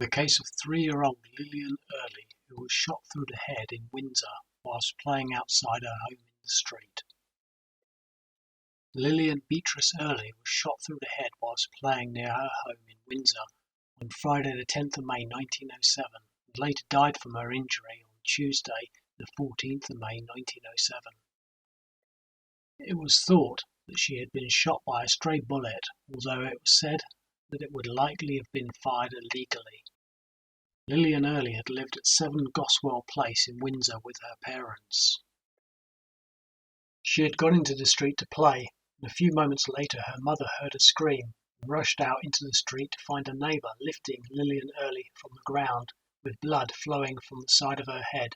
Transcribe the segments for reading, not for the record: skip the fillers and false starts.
The case of 3-year-old Lillian Earley, who was shot through the head in Windsor whilst playing outside her home in the street. Lillian Beatrice Earley was shot through the head whilst playing near her home in Windsor on Friday the 10th of May 1907 and later died from her injury on Tuesday the 14th of May 1907. It was thought that she had been shot by a stray bullet, although it was said that it would likely have been fired illegally. Lillian Earley had lived at 7 Goswell Place in Windsor with her parents. She had gone into the street to play, and a few moments later her mother heard a scream and rushed out into the street to find a neighbour lifting Lillian Earley from the ground with blood flowing from the side of her head.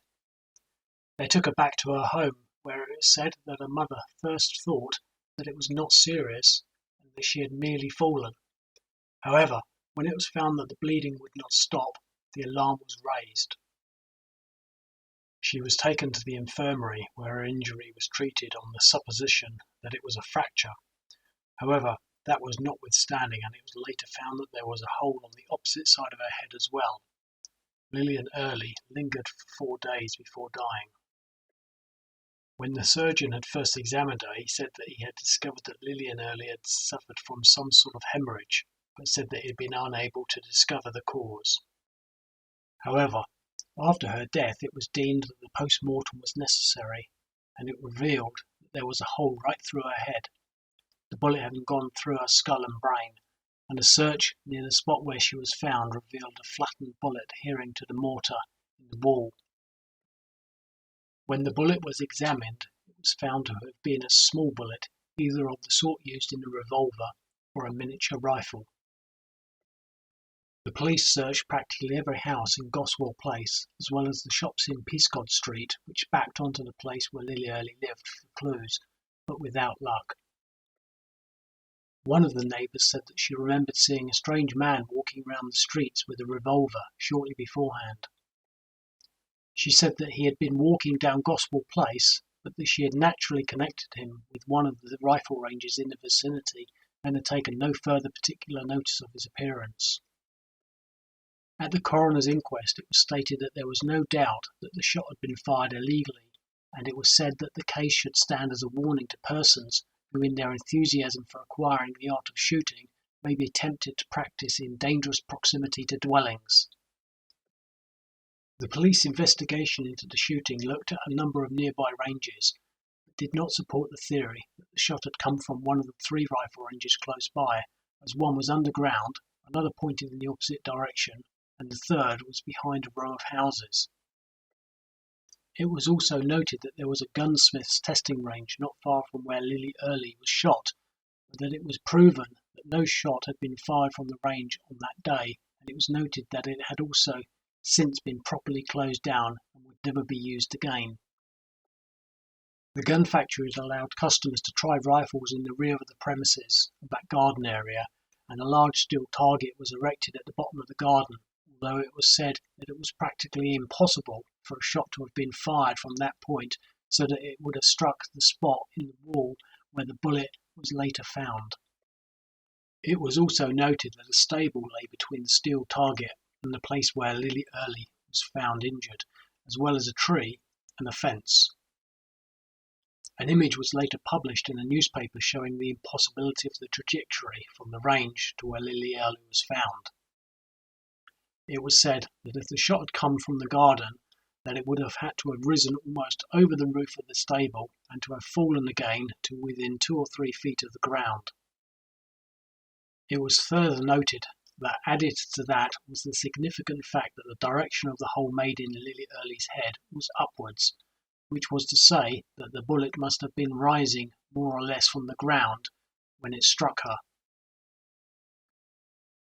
They took her back to her home, where it was said that her mother first thought that it was not serious and that she had merely fallen. However, when it was found that the bleeding would not stop, the alarm was raised. She was taken to the infirmary where her injury was treated on the supposition that it was a fracture. However, that was notwithstanding, and it was later found that there was a hole on the opposite side of her head as well. Lillian Earley lingered for 4 days before dying. When the surgeon had first examined her, he said that he had discovered that Lillian Earley had suffered from some sort of hemorrhage, but said that he had been unable to discover the cause. However, after her death it was deemed that the post-mortem was necessary, and it revealed that there was a hole right through her head, the bullet having gone through her skull and brain, and a search near the spot where she was found revealed a flattened bullet adhering to the mortar in the wall. When the bullet was examined, it was found to have been a small bullet, either of the sort used in a revolver or a miniature rifle. The police searched practically every house in Goswell Place, as well as the shops in Peascod Street, which backed onto the place where Lily Earley lived, for clues, but without luck. One of the neighbours said that she remembered seeing a strange man walking round the streets with a revolver shortly beforehand. She said that he had been walking down Goswell Place, but that she had naturally connected him with one of the rifle ranges in the vicinity and had taken no further particular notice of his appearance. At the coroner's inquest, it was stated that there was no doubt that the shot had been fired illegally, and it was said that the case should stand as a warning to persons who, in their enthusiasm for acquiring the art of shooting, may be tempted to practice in dangerous proximity to dwellings. The police investigation into the shooting looked at a number of nearby ranges, but did not support the theory that the shot had come from one of the 3 rifle ranges close by, as one was underground, another pointed in the opposite direction, and the third was behind a row of houses. It was also noted that there was a gunsmith's testing range not far from where Lily Earley was shot, but that it was proven that no shot had been fired from the range on that day, and it was noted that it had also since been properly closed down and would never be used again. The gun factory had allowed customers to try rifles in the rear of the premises, a back garden area, and a large steel target was erected at the bottom of the garden, although it was said that it was practically impossible for a shot to have been fired from that point so that it would have struck the spot in the wall where the bullet was later found. It was also noted that a stable lay between the steel target and the place where Lily Earley was found injured, as well as a tree and a fence. An image was later published in a newspaper showing the impossibility of the trajectory from the range to where Lily Earley was found. It was said that if the shot had come from the garden, that it would have had to have risen almost over the roof of the stable and to have fallen again to within 2 or 3 feet of the ground. It was further noted that added to that was the significant fact that the direction of the hole made in Lily Earley's head was upwards, which was to say that the bullet must have been rising more or less from the ground when it struck her.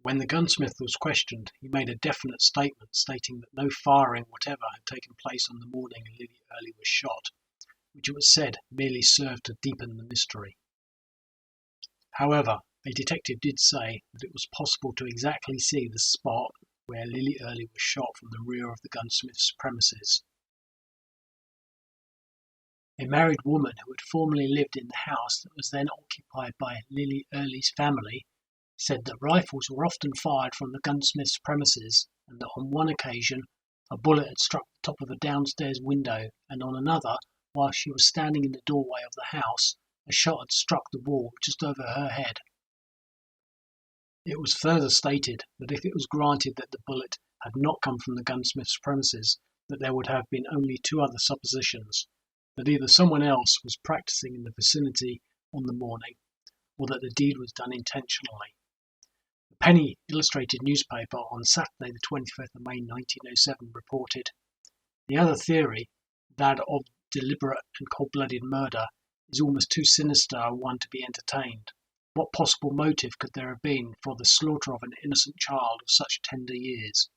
When the gunsmith was questioned, he made a definite statement stating that no firing whatever had taken place on the morning Lily Earley was shot, which it was said merely served to deepen the mystery. However, a detective did say that it was possible to exactly see the spot where Lily Earley was shot from the rear of the gunsmith's premises. A married woman who had formerly lived in the house that was then occupied by Lily Earley's family said that rifles were often fired from the gunsmith's premises and that on one occasion a bullet had struck the top of a downstairs window, and on another, while she was standing in the doorway of the house, a shot had struck the wall just over her head. It was further stated that if it was granted that the bullet had not come from the gunsmith's premises, that there would have been only two other suppositions: that either someone else was practicing in the vicinity on the morning, or that the deed was done intentionally. The Penny Illustrated newspaper on Saturday the 25th of May 1907 reported, "The other theory, that of deliberate and cold-blooded murder, is almost too sinister a one to be entertained. What possible motive could there have been for the slaughter of an innocent child of such tender years?"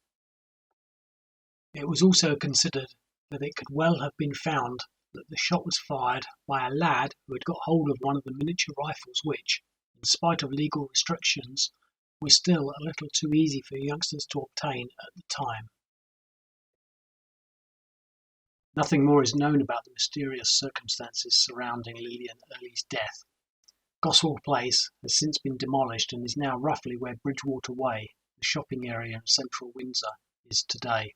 It was also considered that it could well have been found that the shot was fired by a lad who had got hold of one of the miniature rifles which, in spite of legal restrictions, were still a little too easy for youngsters to obtain at the time. Nothing more is known about the mysterious circumstances surrounding Lillian Earley's death. Goswell Place has since been demolished and is now roughly where Bridgewater Way, the shopping area in central Windsor, is today.